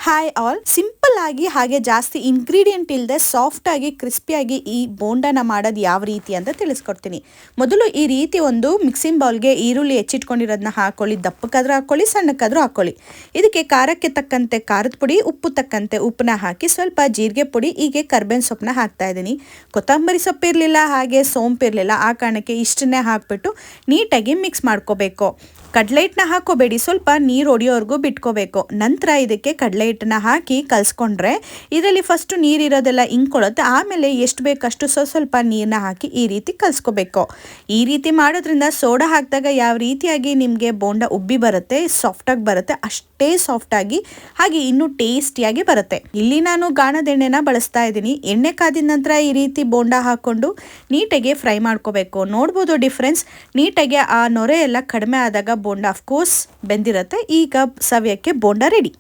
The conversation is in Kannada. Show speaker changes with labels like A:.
A: ಹಾಯ್ ಆಲ್, ಸಿಂಪಲ್ ಆಗಿ ಹಾಗೆ ಜಾಸ್ತಿ ಇಂಗ್ರೀಡಿಯೆಂಟ್ ಇಲ್ಲದೆ ಸಾಫ್ಟ್ ಆಗಿ ಕ್ರಿಸ್ಪಿಯಾಗಿ ಈ ಬೋಂಡನ ಮಾಡೋದು ಯಾವ ರೀತಿ ಅಂತ ತಿಳಿಸ್ಕೊಡ್ತೀನಿ. ಮೊದಲು ಈ ರೀತಿ ಒಂದು ಮಿಕ್ಸಿಂಗ್ ಬೌಲ್ಗೆ ಈರುಳ್ಳಿ ಹೆಚ್ಚಿಟ್ಕೊಂಡಿರೋದನ್ನ ಹಾಕೊಳ್ಳಿ. ದಪ್ಪಕ್ಕಾದ್ರೂ ಹಾಕೊಳ್ಳಿ, ಸಣ್ಣಕ್ಕಾದ್ರೂ ಹಾಕೊಳ್ಳಿ. ಇದಕ್ಕೆ ಖಾರಕ್ಕೆ ತಕ್ಕಂತೆ ಖಾರದ ಪುಡಿ, ಉಪ್ಪು ತಕ್ಕಂತೆ ಉಪ್ಪನ್ನ ಹಾಕಿ, ಸ್ವಲ್ಪ ಜೀರಿಗೆ ಪುಡಿ, ಹೀಗೆ ಕರ್ಬೇವಿನ ಸೊಪ್ಪನ್ನ ಹಾಕ್ತಾ ಇದ್ದೀನಿ. ಕೊತ್ತಂಬರಿ ಸೊಪ್ಪು ಇರಲಿಲ್ಲ, ಹಾಗೆ ಸೋಂಪು ಇರಲಿಲ್ಲ. ಆ ಕಾರಣಕ್ಕೆ ಇಷ್ಟನ್ನೇ ಹಾಕ್ಬಿಟ್ಟು ನೀಟಾಗಿ ಮಿಕ್ಸ್ ಮಾಡ್ಕೋಬೇಕು. ಕಡಲೆ ಹಿಟ್ಟನ್ನ ಹಾಕೋಬೇಡಿ, ಸ್ವಲ್ಪ ನೀರು ಹೊಡಿಯೋವರೆಗೂ ಬಿಟ್ಕೋಬೇಕು. ನಂತರ ಇದಕ್ಕೆ ಕಡಲೆ ಹಿಟ್ಟನ್ನ ಹಾಕಿ ಕಲಿಸ್ಕೊಂಡ್ರೆ ಇದರಲ್ಲಿ ಫಸ್ಟು ನೀರಿರೋದೆಲ್ಲ ಇಂಕೊಳ್ಳುತ್ತೆ. ಆಮೇಲೆ ಎಷ್ಟು ಬೇಕಷ್ಟು ಸ್ವಲ್ಪ ನೀರನ್ನ ಹಾಕಿ ಈ ರೀತಿ ಕಲಿಸ್ಕೋಬೇಕು. ಈ ರೀತಿ ಮಾಡೋದ್ರಿಂದ ಸೋಡಾ ಹಾಕಿದಾಗ ಯಾವ ರೀತಿಯಾಗಿ ನಿಮಗೆ ಬೋಂಡ ಉಬ್ಬಿ ಬರುತ್ತೆ, ಸಾಫ್ಟಾಗಿ ಬರುತ್ತೆ, ಅಷ್ಟೇ ಸಾಫ್ಟಾಗಿ ಹಾಗೆ ಇನ್ನೂ ಟೇಸ್ಟಿಯಾಗಿ ಬರುತ್ತೆ. ಇಲ್ಲಿ ನಾನು ಗಾಣದ ಎಣ್ಣೆನ ಬಳಸ್ತಾ ಇದ್ದೀನಿ. ಎಣ್ಣೆ ಕಾದಿದ ನಂತರ ಈ ರೀತಿ ಬೋಂಡ ಹಾಕ್ಕೊಂಡು ನೀಟಾಗಿ ಫ್ರೈ ಮಾಡ್ಕೋಬೇಕು. ನೋಡ್ಬೋದು ಡಿಫ್ರೆನ್ಸ್, ನೀಟಾಗಿ ಆ ನೊರೆ ಎಲ್ಲ ಕಡಿಮೆ ಆದಾಗ ಬೋಂಡ ಅಫ್ಕೋರ್ಸ್ ಬೆಂದಿರುತ್ತೆ. ಈಗ ಸವಿಯಕ್ಕೆ ಬೋಂಡ ರೆಡಿ.